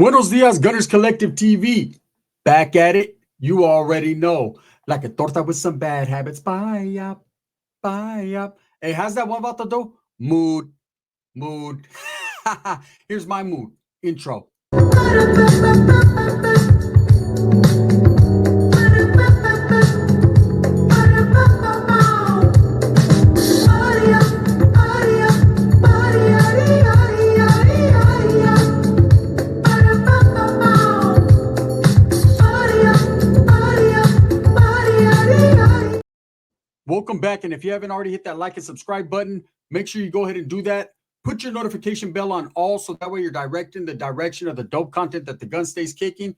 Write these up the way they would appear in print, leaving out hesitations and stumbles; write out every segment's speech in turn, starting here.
Buenos dias, Gunners Collective TV. Back at it. You already know. Like a torta with some bad habits. Bye up, bye up. Hey, how's that one about do? Mood, mood. Here's my mood. Intro. Welcome back. And if you haven't already hit that like and subscribe button, make sure you go ahead and do that. Put your notification bell on all so that way you're directing the direction of the dope content that the gun stays kicking.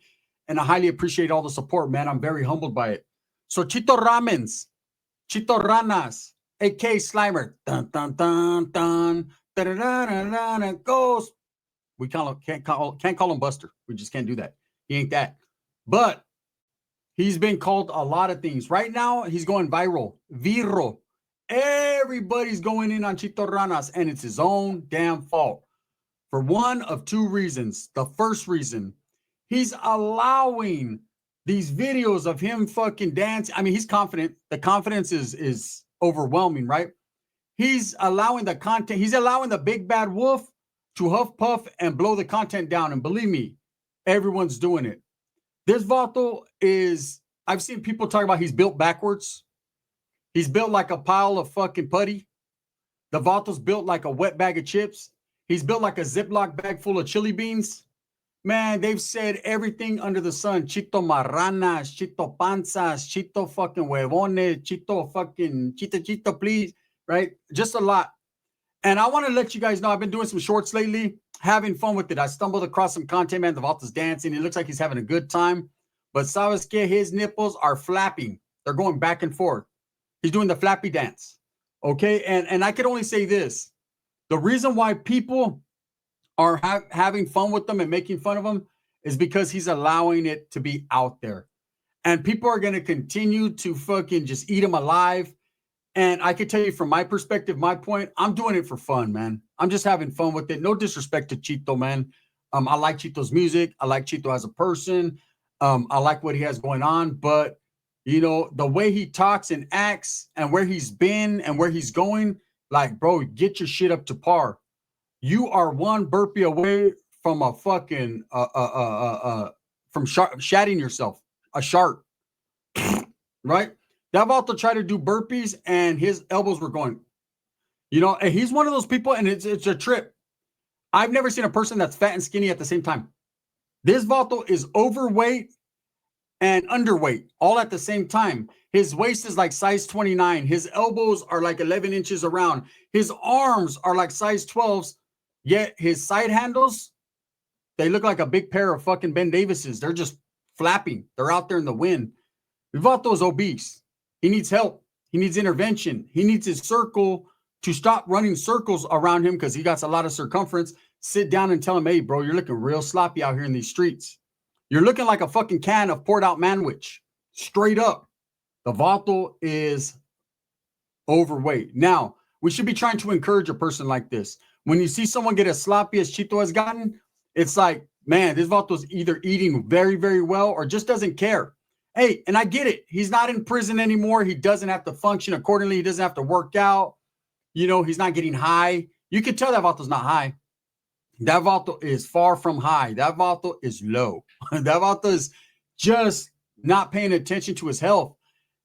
And I highly appreciate all the support, man. I'm very humbled by it. So Chito Ramens, Chito Ranas, AK Slimer, dun dun dun dun, da da da da da, ghost. We can't call him Buster. We just can't do that. He ain't that. But he's been called a lot of things. Right now, he's going viral. Viro. Everybody's going in on Chito Ranas, and it's his own damn fault. For one of two reasons. The first reason, he's allowing these videos of him fucking dancing. I mean, he's confident. The confidence is overwhelming, right? He's allowing the content. He's allowing the big bad wolf to huff puff and blow the content down. And believe me, everyone's doing it. This vato is, I've seen people talk about he's built backwards. He's built like a pile of fucking putty. The vato's built like a wet bag of chips. He's built like a Ziploc bag full of chili beans. Man, they've said everything under the sun. Chito marranas, Chito panzas, Chito fucking huevones, Chito fucking, Chito please, right? Just a lot. And I want to let you guys know, I've been doing some shorts lately, having fun with it. I stumbled across some content, man. The Vato's dancing. It looks like he's having a good time. But sabes que his nipples are flapping. They're going back and forth. He's doing the flappy dance. Okay? And I could only say this. The reason why people are having fun with them and making fun of him is because he's allowing it to be out there. And people are going to continue to fucking just eat him alive. And I can tell you from my perspective, my point, I'm doing it for fun, man. I'm just having fun with it. No disrespect to Chito, man. I like Chito's music. I like Chito as a person. I like what he has going on. But, you know, the way he talks and acts and where he's been and where he's going, like, bro, get your shit up to par. You are one burpee away from a fucking, from shatting yourself, a shark, right? That Vato tried to do burpees and his elbows were going. You know, and he's one of those people, and it's a trip. I've never seen a person that's fat and skinny at the same time. This Vato is overweight and underweight all at the same time. His waist is like size 29. His elbows are like 11 inches around. His arms are like size 12s, yet his side handles, they look like a big pair of fucking Ben Davises. They're just flapping. They're out there in the wind. Vato is obese. He needs help. He needs intervention. He needs his circle to stop running circles around him because he got a lot of circumference. Sit down and tell him, hey, bro, you're looking real sloppy out here in these streets. You're looking like a fucking can of poured out manwich. Straight up. The Vato is overweight. Now, we should be trying to encourage a person like this. When you see someone get as sloppy as Chito has gotten, it's like, man, this Vato's either eating very, very well or just doesn't care. Hey, and I get it. He's not in prison anymore. He doesn't have to function accordingly. He doesn't have to work out. You know, he's not getting high. You can tell that Vato's not high. That Vato is far from high. That Vato is low. That Vato is just not paying attention to his health.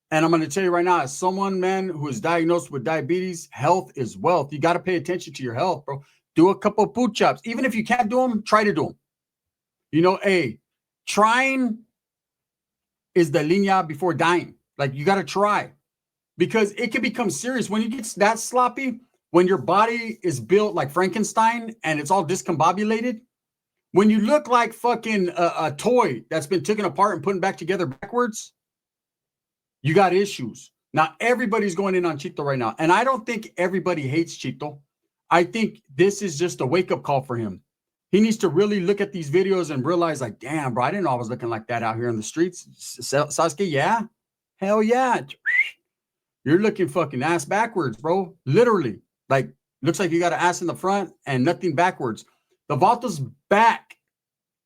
And I'm going to tell you right now, as someone, man, who is diagnosed with diabetes, health is wealth. You got to pay attention to your health, bro. Do a couple of push-ups. Even if you can't do them, try to do them. You know, hey, trying is the linea before dying. Like, you got to try because it can become serious when you get that sloppy, when your body is built like Frankenstein and it's all discombobulated. When you look like fucking a toy that's been taken apart and put back together backwards, you got issues. Now, everybody's going in on Chito right now. And I don't think everybody hates Chito. I think this is just a wake-up call for him. He needs to really look at these videos and realize, like, damn, bro, I didn't know I was looking like that out here in the streets. Sasuke, yeah. Hell yeah. You're looking fucking ass backwards, bro. Literally. Like, looks like you got an ass in the front and nothing backwards. The Vato's back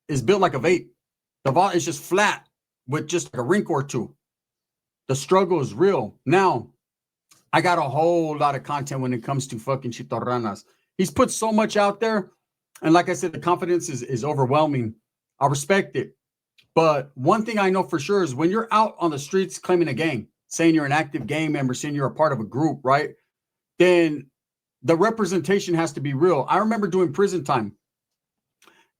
is built like a vape. The vault is just flat with just like a wrinkle or two. The struggle is real. Now, I got a whole lot of content when it comes to fucking Chito Ranas. He's put so much out there. And like I said, the confidence is overwhelming. I respect it. But one thing I know for sure is when you're out on the streets claiming a gang, saying you're an active gang member, saying you're a part of a group, right? Then the representation has to be real. I remember doing prison time.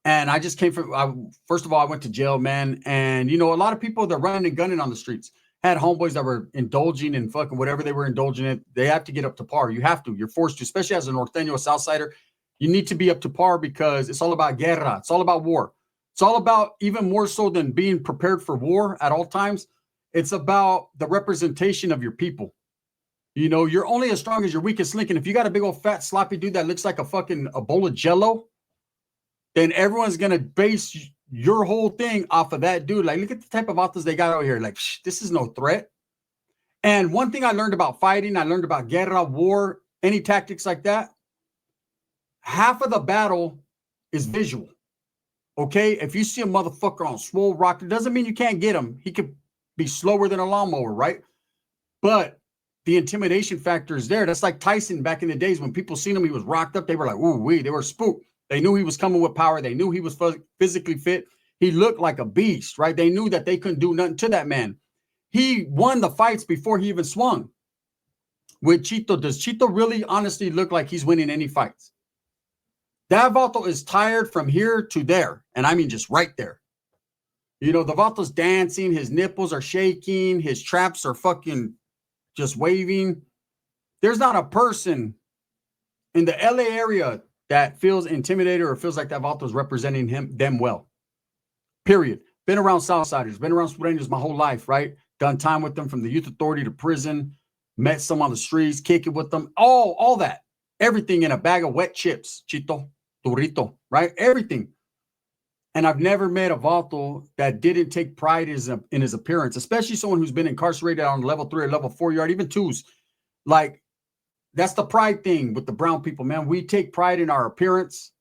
And I just came from, first of all, I went to jail, man. And, you know, a lot of people that are running and gunning on the streets had homeboys that were indulging in fucking whatever they were indulging in. They have to get up to par. You have to. You're forced to, especially as a Norteño, a Southsider. You need to be up to par because it's all about guerra. It's all about war. It's all about, even more so than being prepared for war at all times, it's about the representation of your people. You know, you're only as strong as your weakest link. And if you got a big old fat sloppy dude that looks like a bowl of Jello, then everyone's going to base your whole thing off of that dude. Like, look at the type of autos they got out here. Like, this is no threat. And one thing I learned about fighting, I learned about guerra, war, any tactics like that. Half of the battle is visual. Okay? If you see a motherfucker on swole rock, it doesn't mean you can't get him. He could be slower than a lawnmower, right? But the intimidation factor is there. That's like Tyson back in the days when people seen him, he was rocked up. They were like, ooh, they were spooked. They knew he was coming with power. They knew he was physically fit. He looked like a beast, right? They knew that they couldn't do nothing to that man. He won the fights before he even swung. With Chito, does Chito really honestly look like he's winning any fights? That Vato is tired from here to there. And I mean just right there. You know, the Vato's dancing. His nipples are shaking. His traps are fucking just waving. There's not a person in the LA area that feels intimidated or feels like that Vato is representing them well. Period. Been around Southsiders, been around Sureños my whole life, right? Done time with them from the youth authority to prison, met some on the streets, kicking with them, all that. Everything in a bag of wet chips, Chito, Turrito, right? Everything. And I've never met a Vato that didn't take pride in his appearance, especially someone who's been incarcerated on level 3 or level 4 yard, even 2s. Like, that's the pride thing with the brown people, man. We take pride in our appearance,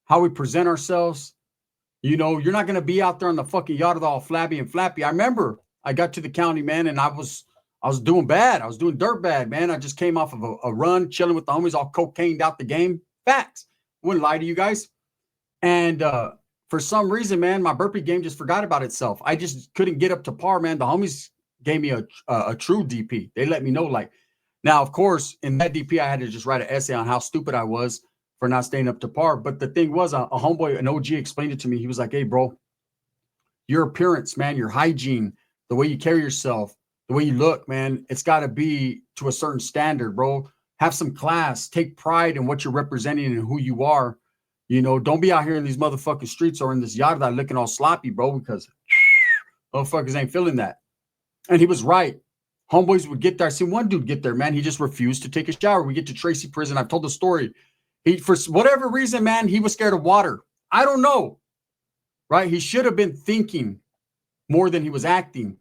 how we present ourselves. You know, you're not going to be out there on the fucking yard all flabby and flappy. I remember I got to the county, man, and I was doing bad. I was doing dirt bad, man. I just came off of a run, chilling with the homies, all cocained out the game. Facts. Wouldn't lie to you guys. And for some reason, man, my burpee game just forgot about itself. I just couldn't get up to par, man. The homies gave me a true DP. They let me know, like, now, of course, in that DP, I had to just write an essay on how stupid I was for not staying up to par. But the thing was, a homeboy, an OG, explained it to me. He was like, hey, bro, your appearance, man, your hygiene, the way you carry yourself, the way you look, man, it's got to be to a certain standard, bro. Have some class. Take pride in what you're representing and who you are. You know, don't be out here in these motherfucking streets or in this yard that looking all sloppy, bro, because motherfuckers ain't feeling that. And he was right. Homeboys would get there. I seen one dude get there, man. He just refused to take a shower. We get to Tracy prison. I've told the story. He, for whatever reason, man, he was scared of water. I don't know, right? He should have been thinking more than he was acting,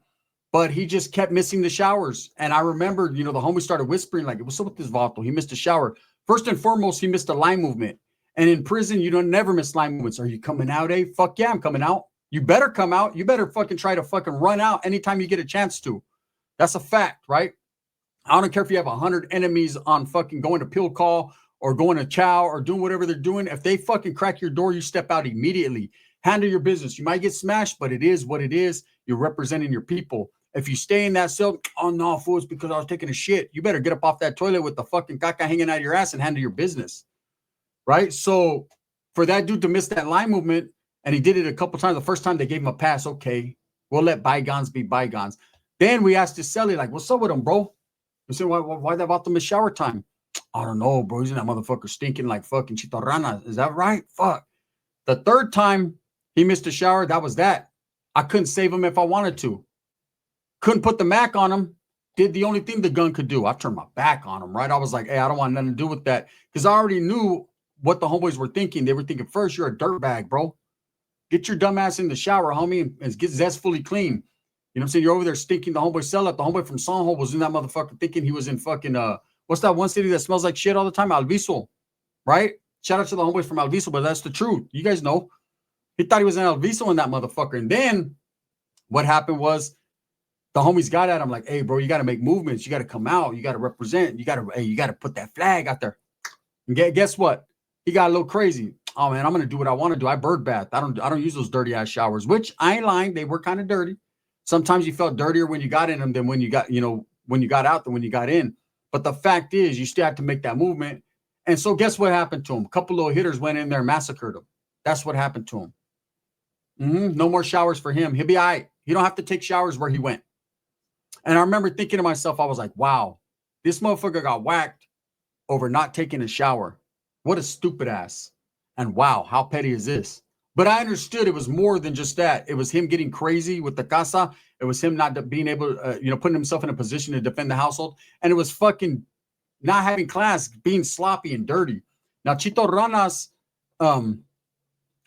but he just kept missing the showers. And I remember, you know, the homie started whispering, like, what's up with this Vato? He missed a shower. First and foremost, he missed a line movement. And in prison, you don't never miss line movements. Are you coming out, eh? Fuck yeah, I'm coming out. You better come out. You better fucking try to fucking run out anytime you get a chance to. That's a fact, right? I don't care if you have 100 enemies on fucking going to pill call or going to chow or doing whatever they're doing. If they fucking crack your door, you step out immediately. Handle your business. You might get smashed, but it is what it is. You're representing your people. If you stay in that cell, oh no, fool, it's because I was taking a shit. You better get up off that toilet with the fucking caca hanging out of your ass and handle your business, right? So for that dude to miss that line movement, and he did it a couple times. The first time they gave him a pass, okay, we'll let bygones be bygones. Then we asked his celly, like, what's up with him, bro? We said, why that about to miss shower time? I don't know, bro. He's in that motherfucker stinking like fucking Chito Ranas. Is that right? Fuck. The third time he missed a shower, that was that. I couldn't save him if I wanted to. Couldn't put the Mac on him. Did the only thing the gun could do. I turned my back on him, right? I was like, hey, I don't want nothing to do with that. Because I already knew what the homeboys were thinking. They were thinking, first, you're a dirtbag, bro. Get your dumb ass in the shower, homie, and get zest fully clean. You know what I'm saying? You're over there stinking the homeboy cell up. The homeboy from Sonho was in that motherfucker thinking he was in fucking, what's that one city that smells like shit all the time? Alviso, right? Shout out to the homeboys from Alviso, but that's the truth. You guys know. He thought he was an El Viso in that motherfucker. And then what happened was the homies got at him like, hey, bro, you got to make movements. You got to come out. You got to represent. You got to put that flag out there. And guess what? He got a little crazy. Oh, man, I'm going to do what I want to do. I bird bath. I don't use those dirty ass showers, which I ain't lying. They were kind of dirty. Sometimes you felt dirtier when you got in them than when you got, when you got out than when you got in. But the fact is, you still have to make that movement. And so guess what happened to him? A couple little hitters went in there and massacred him. That's what happened to him. No more showers for him. He'll be all right. He don't have to take showers where he went. And I remember thinking to myself, I was like, wow, this motherfucker got whacked over not taking a shower. What a stupid ass. And wow, how petty is this? But I understood it was more than just that. It was him getting crazy with the casa. It was him not being able, putting himself in a position to defend the household. And it was fucking not having class, being sloppy and dirty. Now, Chito Ranas,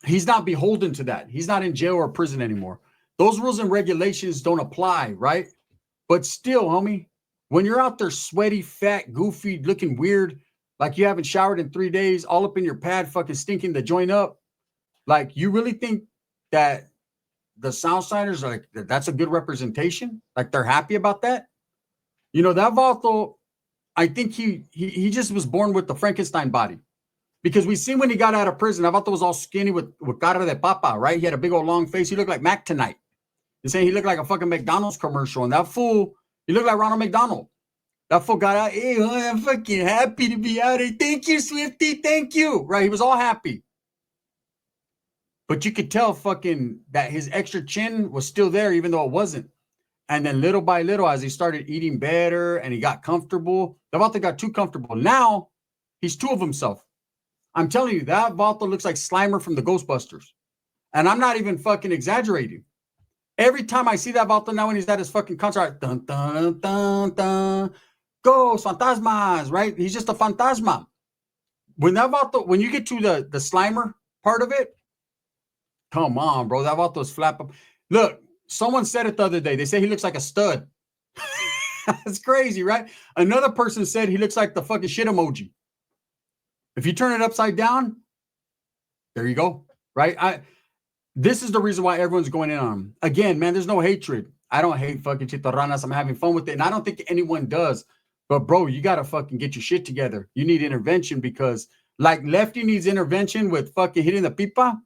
he's not beholden to that. He's not in jail or prison anymore. Those rules and regulations don't apply, right? But still, homie, when you're out there sweaty, fat, goofy, looking weird, like you haven't showered in 3 days, all up in your pad, fucking stinking the joint up, like you really think that the Southsiders are like, that's a good representation? Like they're happy about that? That Vato, I think he just was born with the Frankenstein body. Because we seen when he got out of prison, Vato was all skinny with cara de papa, right? He had a big old long face. He looked like Mac tonight. They're saying he looked like a fucking McDonald's commercial. And that fool, he looked like Ronald McDonald. That fool got out. Hey, I'm fucking happy to be out here. Thank you, Swifty. Thank you. Right? He was all happy. But you could tell fucking that his extra chin was still there, even though it wasn't. And then little by little, as he started eating better and he got comfortable, the Vato got too comfortable. Now, he's two of himself. I'm telling you, that Vato looks like Slimer from the Ghostbusters. And I'm not even fucking exaggerating. Every time I see that Vato now when he's at his fucking concert, dun, dun, dun, dun, ghosts, fantasmas, right? He's just a fantasma. When you get to the Slimer part of it, come on, bro. That Vato's flap up. Look, someone said it the other day. They say he looks like a stud. That's crazy, right? Another person said he looks like the fucking shit emoji. If you turn it upside down, there you go, right? This is the reason why everyone's going in on him. Again, man, there's no hatred. I don't hate fucking Chito Ranas. I'm having fun with it. And I don't think anyone does. But, bro, you got to fucking get your shit together. You need intervention because, like Lefty needs intervention with fucking hitting the pipa,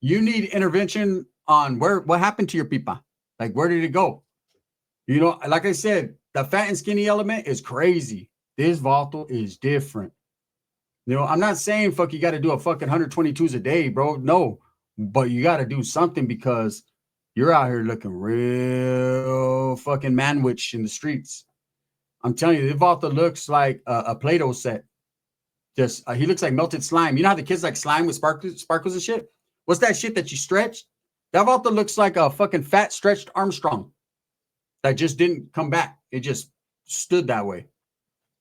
you need intervention on what happened to your pipa. Like, where did it go? Like I said, the fat and skinny element is crazy. This Vato is different. I'm not saying you got to do a fucking 122s a day, bro. No. But you got to do something because you're out here looking real fucking manwich in the streets. I'm telling you, Vato looks like a Play-Doh set. Just he looks like melted slime. You know how the kids like slime with sparkles and shit? What's that shit that you stretch? That Vato looks like a fucking fat stretched Armstrong that just didn't come back. It just stood that way.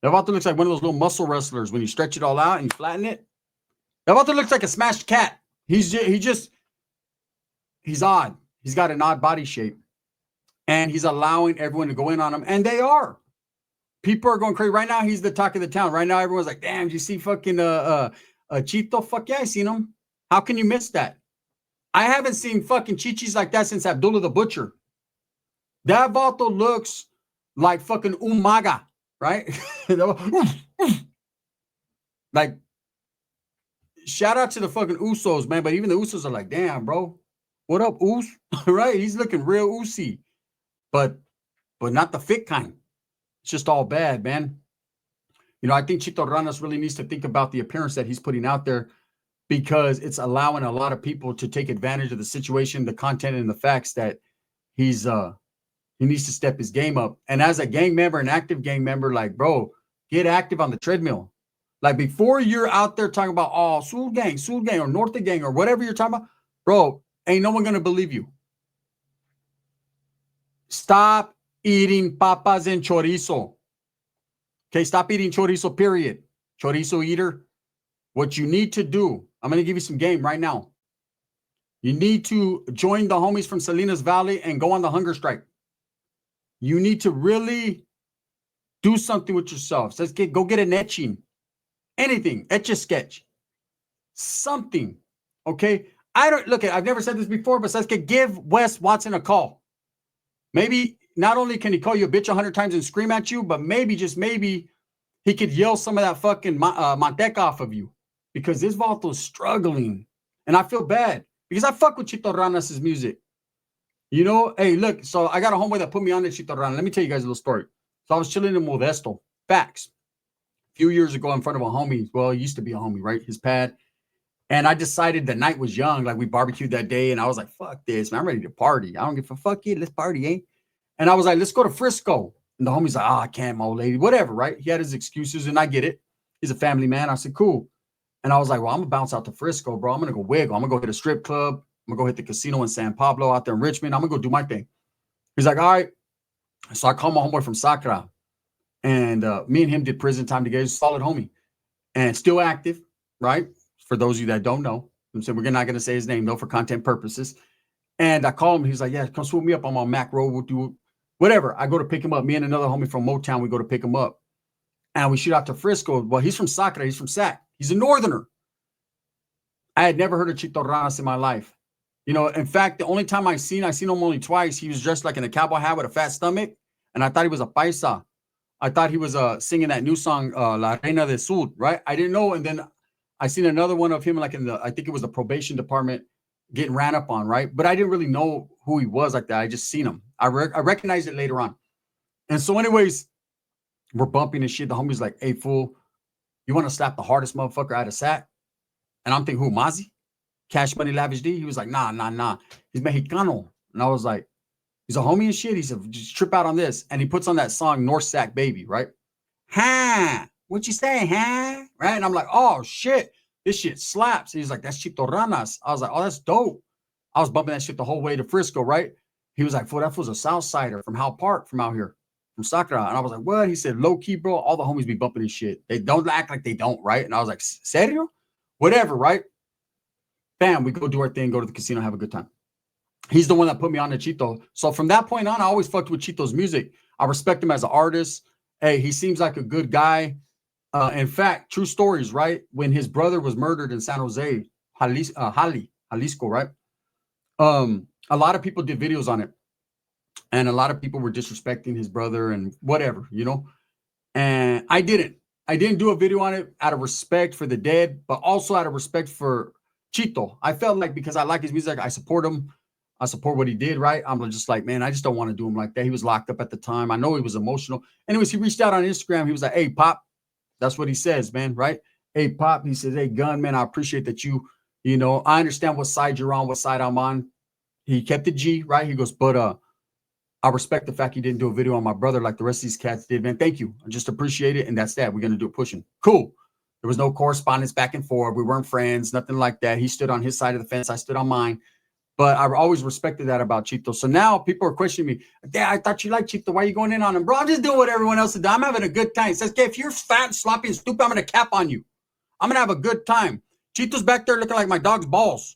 That Vato looks like one of those little muscle wrestlers when you stretch it all out and you flatten it. That Vato looks like a smashed cat. He's odd. He's got an odd body shape. And he's allowing everyone to go in on him. And they are. People are going crazy. Right now, he's the talk of the town. Right now, everyone's like, damn, did you see fucking Chito? Fuck yeah, I seen him. How can you miss that? I haven't seen fucking chichis like that since Abdullah the Butcher. That Vato looks like fucking Umaga, right? Like, shout out to the fucking Usos, man. But even the Usos are like, damn, bro. What up, Us? Right? He's looking real Usy. But not the fit kind. It's just all bad, man. I think Chito Ranas really needs to think about the appearance that he's putting out there because it's allowing a lot of people to take advantage of the situation, the content, and the facts that he needs to step his game up. And as a gang member, an active gang member, like, bro, get active on the treadmill. Like, before you're out there talking about, oh, Sul gang, or Norte gang, or whatever you're talking about, bro, ain't no one going to believe you. Stop eating papas and chorizo. Okay, stop eating chorizo, period. Chorizo eater. What you need to do, I'm going to give you some game right now. You need to join the homies from Salinas Valley and go on the hunger strike. You need to really do something with yourselves. Go get an etching. Anything. Etch a sketch. Something. Okay? I don't look at. I've never said this before, but Sasuke, give Wes Watson a call. Maybe not only can he call you a bitch 100 times and scream at you, but maybe just maybe he could yell some of that fucking Manteca off of you, because this Vaulto's struggling, and I feel bad because I fuck with Chito Ranas' music. You know, hey, look. So I got a homeboy that put me on to Chito Ranas. Let me tell you guys a little story. So I was chilling in Modesto. Facts. A few years ago in front of a homie. Well, he used to be a homie, right? His pad. And I decided the night was young. Like we barbecued that day. And I was like, fuck this, man. I'm ready to party. I don't give a fuck it. Let's party, eh? And I was like, let's go to Frisco. And the homie's like, oh, I can't, my old lady. Whatever, right? He had his excuses and I get it. He's a family man. I said, cool. And I was like, well, I'm going to bounce out to Frisco, bro. I'm going to go wiggle. I'm going to go hit a strip club. I'm going to go hit the casino in San Pablo out there in Richmond. I'm going to go do my thing. He's like, all right. So I called my homeboy from Sacra. And me and him did prison time together. He's a solid homie. And still active, right? For those of you that don't know. I'm saying we're not going to say his name, though, for content purposes. And I call him. He's like, yeah, come swoop me up. I'm on Mac Road. We'll do whatever. I go to pick him up. Me and another homie from Motown, we go to pick him up. And we shoot out to Frisco. Well, he's from Sacra. He's from Sac. He's a northerner. I had never heard of Chito Ranas in my life. You know, in fact, the only time I seen him only twice. He was dressed like in a cowboy hat with a fat stomach. And I thought he was a paisa. I thought he was singing that new song, La Reina del Sur, right? I didn't know. And then I seen another one of him, like in the, I think it was the probation department, getting ran up on, right? But I didn't really know who he was like that. I just seen him. I recognized it later on. And so anyways, we're bumping and shit. The homie's like, hey, fool, you want to slap the hardest motherfucker out of Sac? And I'm thinking, who, Mozzie? Cash Money Lavish D? He was like, nah. He's Mexicano. And I was like, he's a homie and shit. He said, just trip out on this. And he puts on that song, North Sac Baby, right? Ha! What you say, huh? Right? And I'm like, oh, shit. This shit slaps. He's like, that's Chito Ranas. I was like, oh, that's dope. I was bumping that shit the whole way to Frisco, right? He was like, fool, that fool's a South Sider from Howell Park, from out here, from Sacra. And I was like, what? He said, low key, bro. All the homies be bumping this shit. They don't act like they don't, right? And I was like, serio? Whatever, right? Bam, we go do our thing, go to the casino, have a good time. He's the one that put me on to Chito. So from that point on, I always fucked with Chito's music. I respect him as an artist. Hey, he seems like a good guy. In fact, true stories, right? When his brother was murdered in San Jose, Jalisco, right? A lot of people did videos on it. And a lot of people were disrespecting his brother and whatever, you know? And I didn't do a video on it out of respect for the dead, but also out of respect for Chito. I felt like because I like his music, I support him. I support what he did, right? I'm just like, man, I just don't want to do him like that. He was locked up at the time. I know he was emotional. Anyways, he reached out on Instagram. He was like, hey, Pop. That's what he says, man, right? Hey, Pop. He says, hey, Gun, man, I appreciate that you know, I understand what side you're on, what side I'm on. He kept it G, right? He goes, but I respect the fact he didn't do a video on my brother like the rest of these cats did, man. Thank you. I just appreciate it. And that's that. We're going to do it pushing. Cool. There was no correspondence back and forth. We weren't friends, nothing like that. He stood on his side of the fence. I stood on mine. But I always respected that about Chito. So now people are questioning me. Dad, I thought you liked Chito. Why are you going in on him? Bro, I'm just doing what everyone else is doing. I'm having a good time. He says, okay, if you're fat and sloppy and stupid, I'm going to cap on you. I'm going to have a good time. Chito's back there looking like my dog's balls.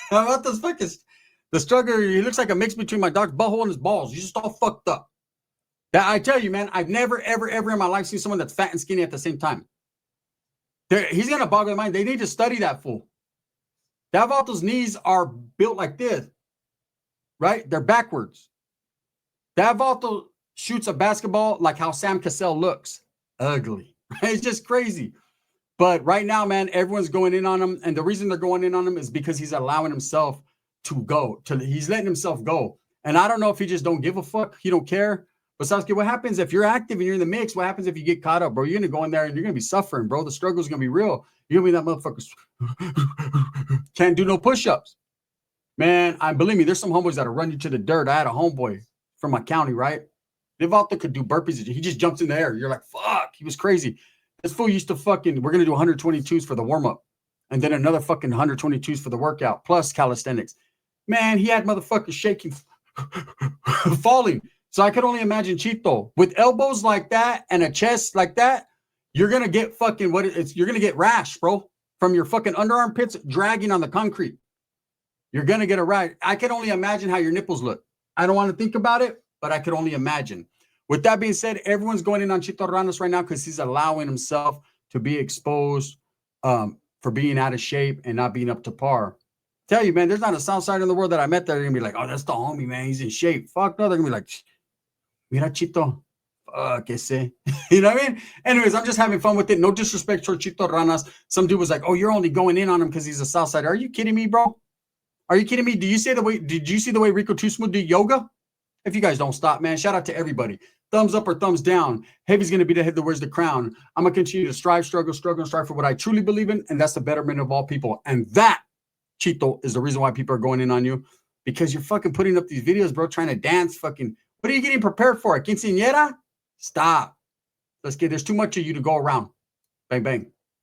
What the fuck is the struggle? He looks like a mix between my dog's butthole and his balls. He's just all fucked up. That I tell you, man, I've never, ever in my life seen someone that's fat and skinny at the same time. He's going to boggle their mind. They need to study that fool. That Vaulto's knees are built like this, right? They're backwards. That Vaulto shoots a basketball like how Sam Cassell looks. Ugly. It's just crazy. But right now, man, everyone's going in on him. And the reason they're going in on him is because he's allowing himself to go. He's letting himself go. And I don't know if he just don't give a fuck. He don't care. But Sasuke, what happens if you're active and you're in the mix? What happens if you get caught up, bro? You're going to go in there and you're going to be suffering, bro. The struggle's going to be real. You're going to be that motherfucker. Can't do no push-ups. Man, believe me, there's some homeboys that'll run you to the dirt. I had a homeboy from my county, right? Devalta could do burpees. He just jumps in the air. You're like, fuck. He was crazy. This fool used to we're going to do 122s for the warm-up. And then another fucking 122s for the workout, plus calisthenics. Man, he had motherfuckers shaking, falling. So I could only imagine Chito with elbows like that and a chest like that. You're going to get fucking you're going to get rash, bro, from your fucking underarm pits dragging on the concrete. You're going to get a rash. I can only imagine how your nipples look. I don't want to think about it, but I could only imagine. With that being said, everyone's going in on Chito Ranas right now because he's allowing himself to be exposed for being out of shape and not being up to par. Tell you, man, there's not a South Side in the world that I met that are gonna be like, oh, that's the homie, man. He's in shape. Fuck no, they're gonna be like, mira, Chito. Fuck, ese. You know what I mean? Anyways, I'm just having fun with it. No disrespect to Chito Ranas. Some dude was like, oh, you're only going in on him because he's a South Sider. Are you kidding me, bro? Are you kidding me? Did you see the way Rico Too Smooth did yoga? If you guys don't stop, man, shout out to everybody. Thumbs up or thumbs down. Heavy's going to be the head that wears the crown. I'm going to continue to strive, struggle, and strive for what I truly believe in, and that's the betterment of all people. And that, Chito, is the reason why people are going in on you, because you're fucking putting up these videos, bro, trying to dance. Fucking, what are you getting prepared for? A quinceañera? Stop. Let's get, there's too much of you to go around. Bang, bang.